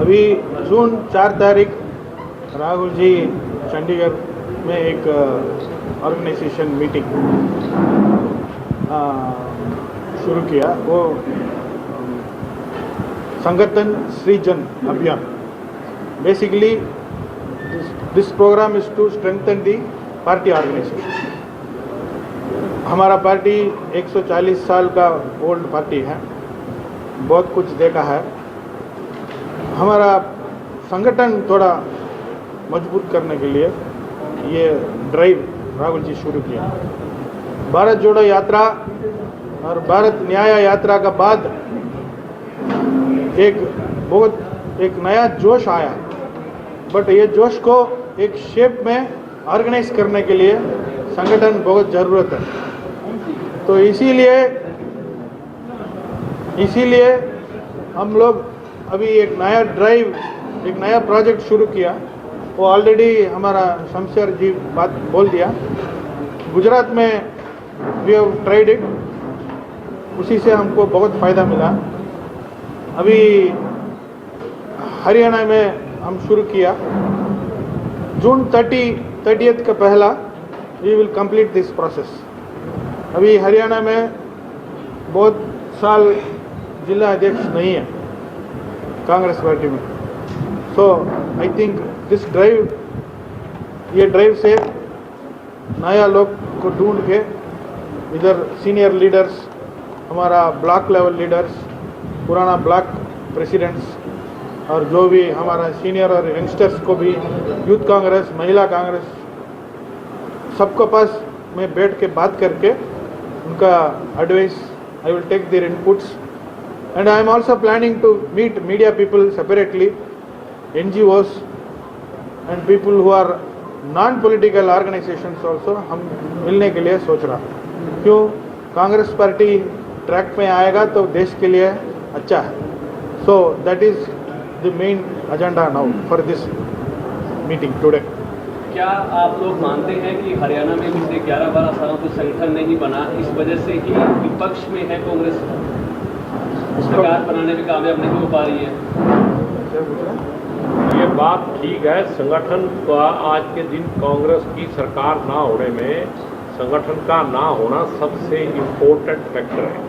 अभी जून 4 तारीख राहुल जी चंडीगढ़ में एक ऑर्गेनाइजेशन मीटिंग शुरू किया। वो संगठन सृजन अभियान। Basically this program is to strengthen the party organisation. हमारा पार्टी 140 साल का ओल्ड पार्टी है, बहुत कुछ देखा है। हमारा संगठन थोड़ा मजबूत करने के लिए ये ड्राइव राहुल जी शुरू किया। भारत जोड़ो यात्रा और भारत न्याय यात्रा का बाद एक नया जोश आया, बट ये जोश को एक शेप में ऑर्गेनाइज करने के लिए संगठन बहुत ज़रूरत है। तो इसीलिए हम लोग अभी एक नया ड्राइव, एक नया प्रोजेक्ट शुरू किया। वो ऑलरेडी हमारा शमशेर जी बात बोल दिया। गुजरात में वी हैव ट्राइड इट, उसी से हमको बहुत फ़ायदा मिला। अभी हरियाणा में हम शुरू किया। जून 30 का पहला we will complete this process. अभी हरियाणा में बहुत साल जिला अध्यक्ष नहीं है कांग्रेस पार्टी में। सो आई थिंक दिस ड्राइव, ये ड्राइव से नया लोग को ढूंढ के इधर सीनियर लीडर्स, हमारा ब्लॉक लेवल लीडर्स, पुराना ब्लॉक प्रेसिडेंट्स और जो भी हमारा सीनियर और यंगस्टर्स को भी, यूथ कांग्रेस, महिला कांग्रेस, सबको पास में बैठ के बात करके उनका advice, I will take their inputs and I am also planning to meet media people separately, NGOs and people who are non political organisations also. हम मिलने के लिए सोच रहा। क्यों? कांग्रेस पार्टी ट्रैक में आएगा तो देश के लिए अच्छा है। So that is the main agenda now for this meeting today. क्या आप लोग मानते हैं कि हरियाणा में पिछले 11-12 सालों से संगठन नहीं बना, इस वजह से ही विपक्ष में है कांग्रेस, सरकार बनाने में कामयाब नहीं हो पा रही है? ये बात ठीक है। संगठन का आज के दिन कांग्रेस की सरकार ना होने में संगठन का ना होना सबसे इम्पोर्टेंट फैक्टर है।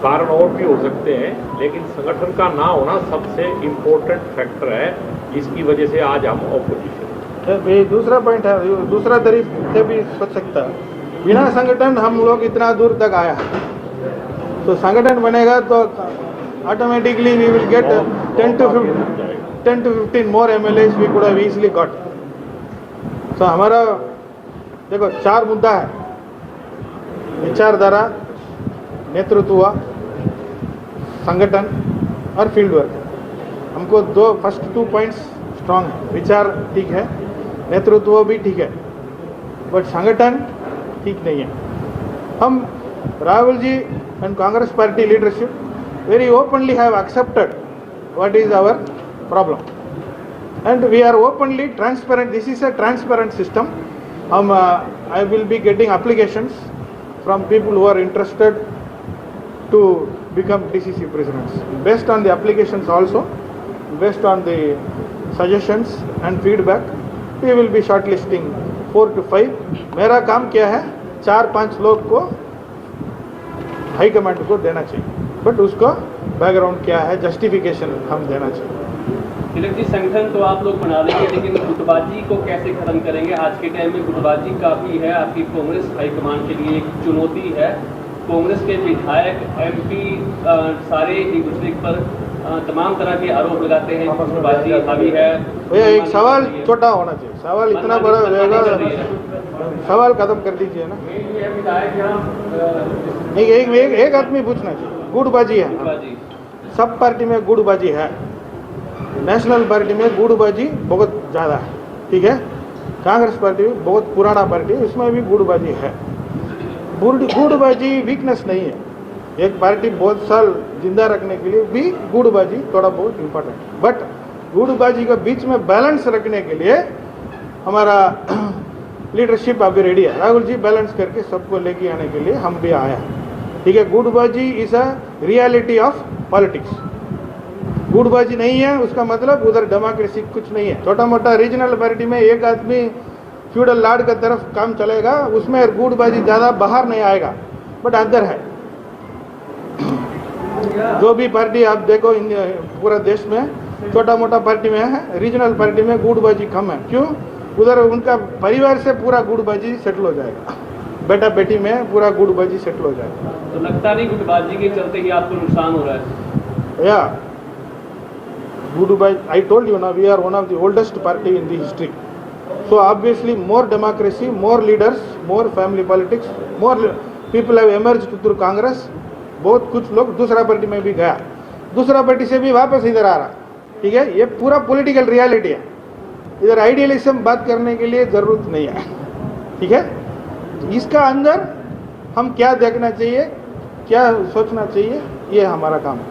कारण और भी हो सकते हैं, लेकिन संगठन का ना होना सबसे इम्पोर्टेंट फैक्टर है। इसकी वजह से आज हम ऑपोजिशन। ये दूसरा पॉइंट है, दूसरा तरीके भी सोच सकता है। बिना संगठन हम लोग इतना दूर तक आया, तो संगठन बनेगा तो automatically we will get 10 to 15 more MLAs we could have easily got. So हमारा देखो 4 मुद्दा है: विचारधारा, नेतृत्व, संगठन और फील्ड वर्क। हमको फर्स्ट 2 पॉइंट्स स्ट्रांग है। विचार ठीक है, नेतृत्व भी ठीक है, बट संगठन ठीक नहीं है। हम Rahul ji and Congress party leadership very openly have accepted what is our problem and we are openly transparent. This is a transparent system. I will be getting applications from people who are interested to become DCC presidents. Based on the applications also, based on the suggestions and feedback, we will be shortlisting 4 to 5. मेरा काम क्या है? 4-5 लोग को high command को देना चाहिए, but उसको बैकग्राउंड क्या है, जस्टिफिकेशन हम देना चाहिए। तिलक जी, संगठन तो आप लोग बना लेंगे, लेकिन गुटबाजी को कैसे खत्म करेंगे? आज के टाइम में गुटबाजी काफ़ी है। आपकी कांग्रेस हाईकमान के लिए एक चुनौती है। कांग्रेस के विधायक, MP सारे एक दूसरे पर तमाम तरह के आरोप लगाते हैं, गुटबाजी हावी है। भैया एक सवाल छोटा होना चाहिए, सवाल इतना बड़ा हो जाएगा, सवाल खत्म कर दीजिए ना। एक आदमी पूछना चाहिए। गुटबाजी है, सब पार्टी में गुटबाजी है। नेशनल पार्टी में गुटबाजी बहुत ज़्यादा है, ठीक है। कांग्रेस पार्टी बहुत पुराना पार्टी है, इसमें भी गुटबाजी है। गुटबाजी वीकनेस नहीं है। एक पार्टी बहुत साल जिंदा रखने के लिए भी गुटबाजी थोड़ा बहुत इम्पोर्टेंट है, बट गुटबाजी के बीच में बैलेंस रखने के लिए हमारा लीडरशिप अभी रेडी है। राहुल जी बैलेंस करके सबको लेके आने के लिए हम भी आया है, ठीक है। गुटबाजी is a reality of politics. गुटबाजी नहीं है उसका मतलब उधर डेमोक्रेसी कुछ नहीं है। छोटा मोटा रीजनल पार्टी में एक आदमी फ्यूडल लॉर्ड की तरफ काम चलेगा, उसमें गुटबाजी ज़्यादा बाहर नहीं आएगा, बट अंदर है। जो भी पार्टी आप देखो पूरा देश में छोटा मोटा पार्टी में है, रीजनल पार्टी में गुटबाजी कम है। क्यों? उधर उनका परिवार से पूरा गुटबाजी सेटल हो जाएगा, बेटा बेटी में पूरा गुटबाजी सेटल हो जाएगा। तो लगता नहीं गुटबाजी के चलते ही आपको नुकसान हो रहा है? या गुटबाजी, आई टोल्ड यू ना, we are one of the oldest party in the history, so obviously more democracy, more leaders, more family politics, more people have emerged through Congress। बहुत कुछ लोग दूसरा पार्टी में भी गया, दूसरा पार्टी से भी वापस इधर आ रहा, ठीक है। ये पूरा पॉलिटिकल रियलिटी है, इधर आइडियलिज्म बात करने के लिए जरूरत नहीं है, ठीक है। इसका अंदर हम क्या देखना चाहिए, क्या सोचना चाहिए, ये हमारा काम है।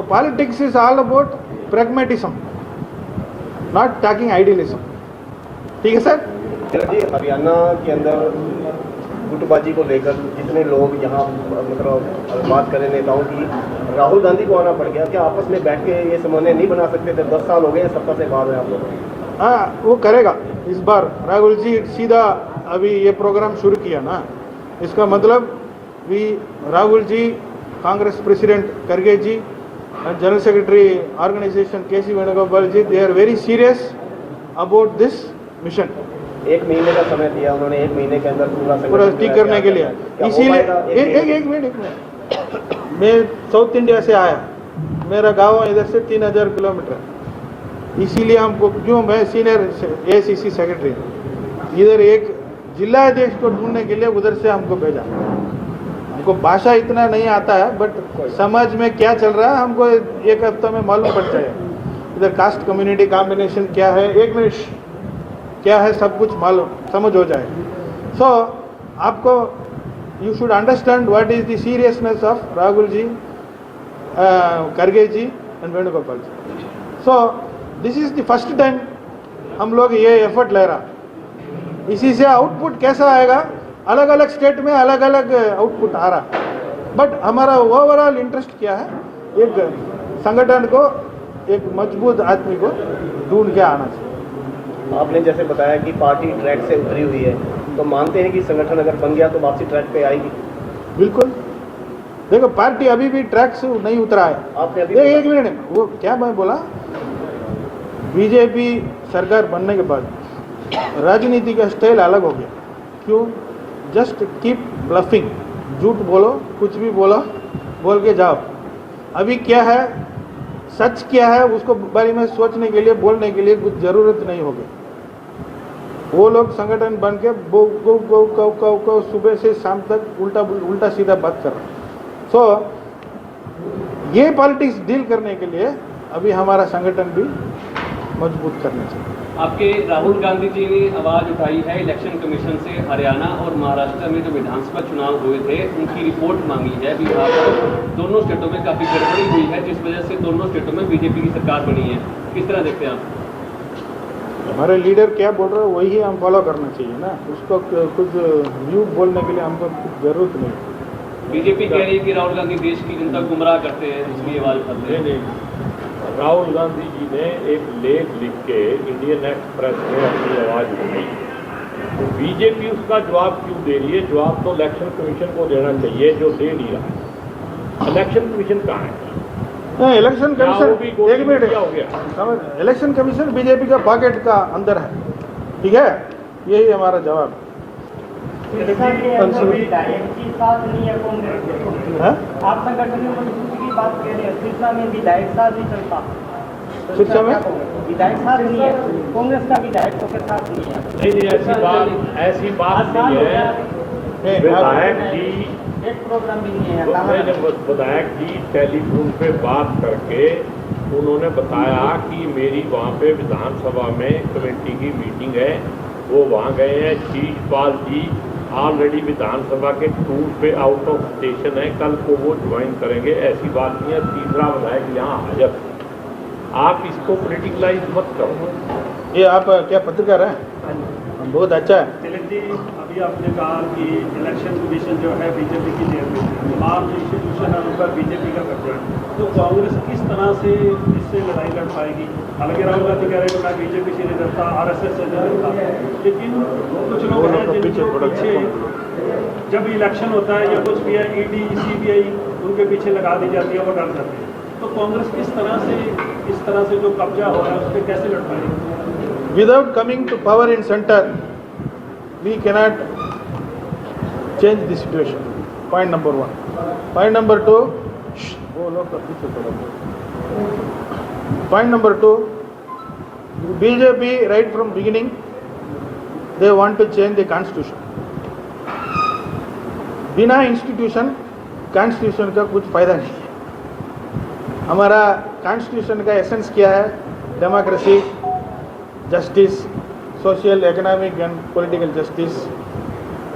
Politics is all about pragmatism, not talking idealism, ठीक है सर। जी, हरियाणा के अंदर गुटबाजी को लेकर जितने लोग यहाँ मतलब बात करें नेताओं की, राहुल गांधी को आना पड़ गया। क्या आपस में बैठ के ये समन्वय नहीं बना सकते थे? 10 साल हो गए सत्ता से बाहर है आप लोग। हाँ, वो करेगा इस बार। राहुल जी सीधा अभी ये प्रोग्राम शुरू किया ना, इसका मतलब भी राहुल जी, कांग्रेस प्रेसिडेंट खड़गे जी and General Secretary Organization KC Venugopal ji, they are very serious about this mission। 1 महीने का समय दिया उन्होंने, 1 महीने के अंदर पूरा ठीक करने के लिए। इसीलिए एक मिनट, मैं साउथ इंडिया से आया, मेरा गांव इधर से 3000 किलोमीटर, इसीलिए हमको, क्यों, मैं सीनियर ACC सेक्रेटरी, इधर एक जिलाध्यक्ष को ढूंढने के लिए उधर से हमको भेजा। हमको भाषा इतना नहीं आता है, बट समाज में क्या चल रहा है हमको 1 हफ्ता में मालूम पड़ जाए। इधर कास्ट कम्युनिटी कॉम्बिनेशन क्या है, 1 मिनट क्या है, सब कुछ मालूम समझ हो जाए। सो आपको you should understand what is the seriousness of Rahul ji, खड़गे ji and Venugopal ji. So this is the first time हम लोग ये एफर्ट ले रहा। इसी से आउटपुट कैसा आएगा, अलग अलग स्टेट में अलग अलग आउटपुट आ रहा, बट हमारा ओवरऑल इंटरेस्ट क्या है, एक संगठन को, एक मजबूत आदमी को ढूंढ के आना चाहिए। आपने जैसे बताया कि पार्टी ट्रैक से उतरी हुई है, तो मानते हैं कि संगठन अगर बन गया तो वापसी ट्रैक पे आएगी? बिल्कुल। देखो, पार्टी अभी भी ट्रैक से नहीं उतरा है। आपने अभी एक मिनट, वो क्या मैं बोला, बीजेपी सरकार बनने के बाद राजनीति का स्टाइल अलग हो गया। क्यों? जस्ट कीप ब्लफिंग, झूठ बोलो, कुछ भी बोलो, बोल के जाओ। अभी क्या है, सच क्या है, उसको बारे में सोचने के लिए, बोलने के लिए कुछ ज़रूरत नहीं होगी। वो लोग संगठन बन के गो गो गो गो गो गो सुबह से शाम तक उल्टा सीधा बात कर रहे हैं। सो ये पॉलिटिक्स डील करने के लिए अभी हमारा संगठन भी मजबूत करना चाहिए। आपके राहुल गांधी जी ने आवाज़ उठाई है इलेक्शन कमीशन से, हरियाणा और महाराष्ट्र में जो विधानसभा चुनाव हुए थे उनकी रिपोर्ट मांगी है। अभी यहाँ पर दोनों स्टेटों में काफ़ी गड़बड़ी हुई है, जिस वजह से दोनों स्टेटों में बीजेपी की सरकार बनी है। किस तरह देखते हैं आप? हमारे लीडर क्या बोल रहे हैं वही हम फॉलो करना चाहिए ना, उसको कुछ व्यू बोलने के लिए हमको कुछ ज़रूरत नहीं। बीजेपी कह रही है कि राहुल गांधी देश की जनता को गुमराह करते हैं, इसलिए आवाज़ उठाते हैं। नहीं, राहुल गांधी जी ने एक लेख लिख के इंडियन एक्सप्रेस में अपनी आवाज़ उठाई, तो बीजेपी उसका जवाब क्यों दे रही है? जवाब तो इलेक्शन कमीशन को देना चाहिए, जो दे नहीं रहा। इलेक्शन कमीशन कहाँ है? इलेक्शन कमीशन, एक मिनट, क्या हो गया? इलेक्शन कमीशन बीजेपी का पॉकेट का अंदर है, ठीक है, यही हमारा जवाब है। आप संगठन में मजबूती की बात कह रहे हैं, सिरसा में विधायक साथ नहीं चलता, सिरसा में विधायक साथ नहीं है, कांग्रेस का विधायकों के साथ नहीं है। नहीं, ऐसी बात नहीं है। विधायक जी, एक प्रोग्राम भी नहीं है। मैंने विधायक जी टेलीफोन पे बात करके उन्होंने बताया कि मेरी वहाँ पे विधानसभा में कमेटी की मीटिंग है, वो वहाँ गए हैं। शीशपाल जी ऑलरेडी विधानसभा के टूर पे आउट ऑफ स्टेशन है, कल को वो ज्वाइन करेंगे। ऐसी बात नहीं है। तीसरा विधायक यहाँ हाजिर, आप इसको पोलिटिकलाइज मत करो। ये आप क्या पत्रकार हैं? बहुत अच्छा है। तिलक जी, अभी आपने कहा कि इलेक्शन कमीशन जो है बीजेपी की जेब में, तमाम इंस्टीट्यूशन है उन पर बीजेपी का कब्जा है। तो कांग्रेस किस तरह से इससे लड़ाई लड़ पाएगी? हालांकि राहुल गांधी कह रहे हैं कि मैं बीजेपी से नहीं डरता, आरएसएस से नहीं डरता, लेकिन कुछ लोग हैं जिनके पीछे जब इलेक्शन होता है या कुछ भी है, ईडी सीबीआई उनके पीछे लगा दी जाती है, वो डर जाते हैं। तो कांग्रेस किस तरह से इस तरह से जो कब्जा हो रहा है उस पर कैसे लड़ पाएगी? Without coming to power in center, we cannot change the situation. Point number one. Point number two. Point number two. BJP right from beginning, they want to change the constitution. बिना इंस्टीट्यूशन कॉन्स्टिट्यूशन का कुछ फायदा नहीं है. हमारा constitution का essence क्या है? Democracy, justice, social, economic and political justice,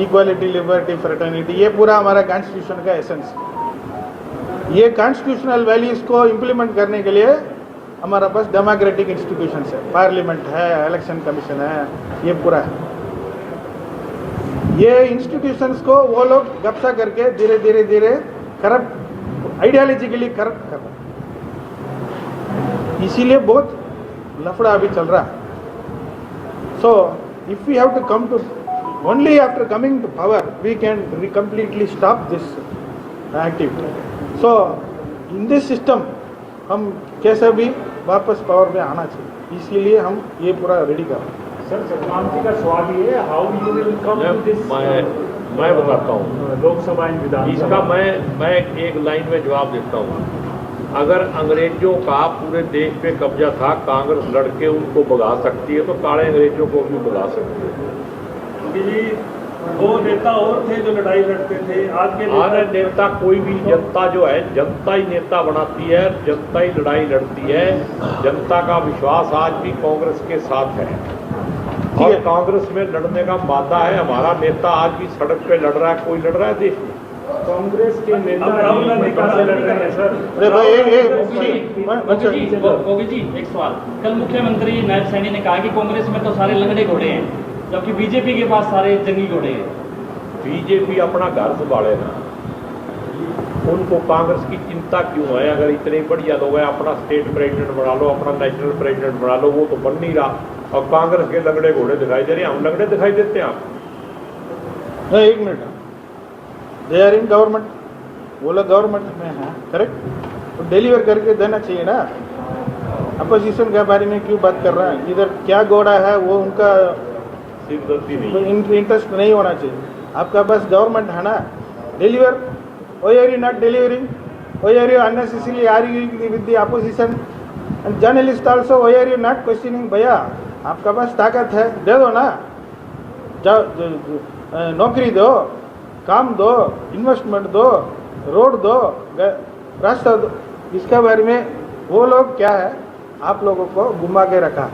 equality, liberty, fraternity, ये पूरा हमारा कॉन्स्टिट्यूशन का एसेंस. ये कॉन्स्टिट्यूशनल वैल्यूज़ को इम्प्लीमेंट करने के लिए हमारा पास डेमोक्रेटिक इंस्टीट्यूशंस है, पार्लियामेंट है, इलेक्शन कमीशन है, ये पूरा है. ये इंस्टीट्यूशंस को वो लोग गपसा करके धीरे धीरे धीरे करप्ट, आइडियोलॉजिकली करप्ट कर रहे हैं. इसीलिए बहुत लफड़ा अभी चल रहा है. So if we have to come to only after coming to power we can completely stop this activity. So in this system हम कैसे भी वापस पावर में आना चाहिए, इसलिए हम ये पूरा रेडी कर रहे हैं. सर, संक्रांति का सवाल ये है, how you will come to this? मैं बताता हूँ लोकसभा इन विधानसभा इसका. मैं एक लाइन में जवाब देता हूँ. अगर अंग्रेजों का पूरे देश पे कब्जा था, कांग्रेस लड़के उनको भगा सकती है, तो काले अंग्रेजों को भी भगा सकती है. क्योंकि दो नेता और थे जो लड़ाई लड़ते थे. आज के नेता कोई भी, जनता जो है, जनता ही नेता बनाती है, जनता ही लड़ाई लड़ती है. जनता का विश्वास आज भी कांग्रेस के साथ है और कांग्रेस में लड़ने का मादा है. हमारा नेता आज भी सड़क पे लड़ रहा है, कोई लड़ रहा है देश में. कांग्रेस के नेता राहुल गांधी कहाँ से लड़ रहे हैं सर? अरे भाई गोगी जी, एक सवाल. कल मुख्यमंत्री नायब सैनी ने कहा कि कांग्रेस में तो सारे लंगड़े घोड़े हैं, जबकि बीजेपी के पास सारे जंगी घोड़े हैं. बीजेपी अपना घर संभाले ना, उनको कांग्रेस की चिंता क्यों है? अगर इतने बढ़िया लोग हैं, अपना स्टेट प्रेसिडेंट बना लो, अपना नेशनल प्रेसिडेंट बना लो, वो तो बन नहीं रहा. और कांग्रेस के लंगड़े घोड़े दिखाई दे रहे हैं. हम लंगड़े दिखाई देते हैं आप? नहीं, एक minute. They are in government, वो लोग गवर्नमेंट में हैं, करेक्ट, तो डिलीवर करके देना चाहिए ना. अपोजिशन के बारे में क्यों बात कर रहे हैं? इधर क्या घोड़ा है वो उनका सिरदर्दी नहीं, इंटरेस्ट नहीं होना चाहिए. आपका पास गवर्नमेंट है ना, deliver. Why are you not delivering? Why are you unnecessarily arguing with the opposition and journalist also? Why are you not questioning? भैया आपका पास ताकत है, दे दो ना. नौकरी दो, काम दो, इन्वेस्टमेंट दो, रोड दो, रास्ता दो. इसके बारे में वो लोग क्या है, आप लोगों को घुमा के रखा,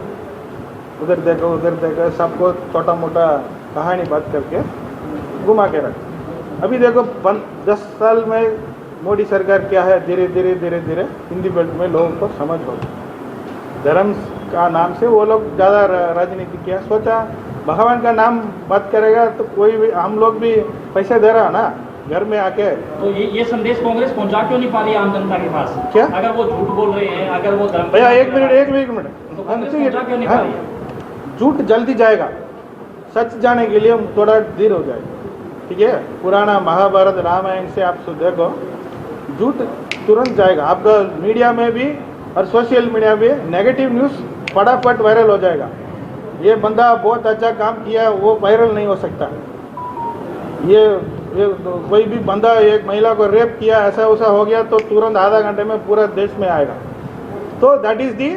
उधर देखो उधर देखो, सबको छोटा मोटा कहानी बात करके घुमा के रखा. अभी देखो 10 साल में मोदी सरकार क्या है, धीरे धीरे धीरे धीरे हिंदी बेल्ट में लोगों को समझ हो. धर्म का नाम से वो लोग ज़्यादा राजनीति किया. सोचा भगवान का नाम बात करेगा तो कोई भी, हम लोग भी पैसे दे रहा ना घर में आके. तो ये संदेश कांग्रेस पहुंचा क्यों नहीं पा रही आम जनता के पास? क्या? अगर वो झूठ बोल रहे हैं, अगर वो धर्म, भैया एक मिनट तो कांग्रेस पहुंचा क्यों नहीं पा रही है? झूठ जल्दी जाएगा, सच जाने के लिए थोड़ा देर हो जाएगा. ठीक है, पुराना महाभारत रामायण से आप देखो, झूठ तुरंत जाएगा. आपका मीडिया में भी और सोशल मीडिया में नेगेटिव न्यूज़ फटाफट वायरल हो जाएगा. ये बंदा बहुत अच्छा काम किया, वो वायरल नहीं हो सकता. ये कोई भी बंदा एक महिला को रेप किया, ऐसा वैसा हो गया, तो तुरंत आधा घंटे में पूरा देश में आएगा. तो that is the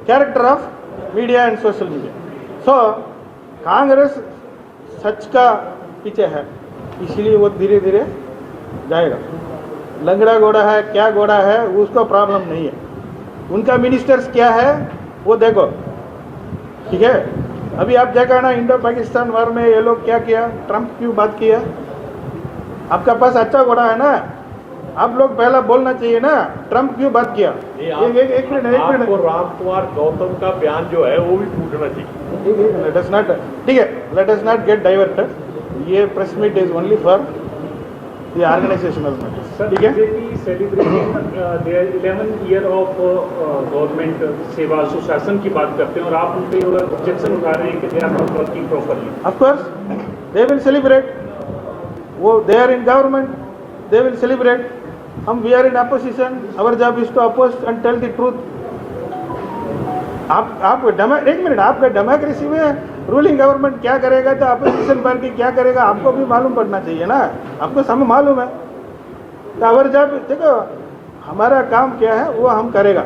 character of media and social media. So Congress सच का पीछे है, इसलिए वो धीरे धीरे जाएगा. लंगड़ा घोड़ा है, क्या घोड़ा है, उसको प्रॉब्लम नहीं है. उनका मिनिस्टर्स क्या है वो देखो. ठीक है, अभी आप देखा ना इंडो पाकिस्तान वार में ये लोग क्या किया, ट्रंप क्यों बात किया. आपका पास अच्छा घोड़ा है ना, आप लोग पहला बोलना चाहिए ना, ट्रंप क्यों बात किया. एक मिनट आपको राम कुमार गौतम का बयान जो है वो भी पूछना चाहिए. लेट अस नॉट, ठीक है, let us not get diverted. ये press meet is only for the organisational matters. ठीक है? BJP celebrating their 11 year of government सेवा सुशासन की बात करते हैं और आप उन पे ऑब्जेक्शन उठा रहे हैं कि they are not working properly. Of course, they will celebrate. वो they are in government, they will celebrate. हम we are in opposition. Our job is to oppose and tell the truth. आप एक minute, आपका democracy में ruling government क्या करेगा तो opposition party क्या करेगा आपको भी मालूम पड़ना चाहिए ना। आपको सब मालूम है। तो अवर जब देखो हमारा काम क्या है वो हम करेगा।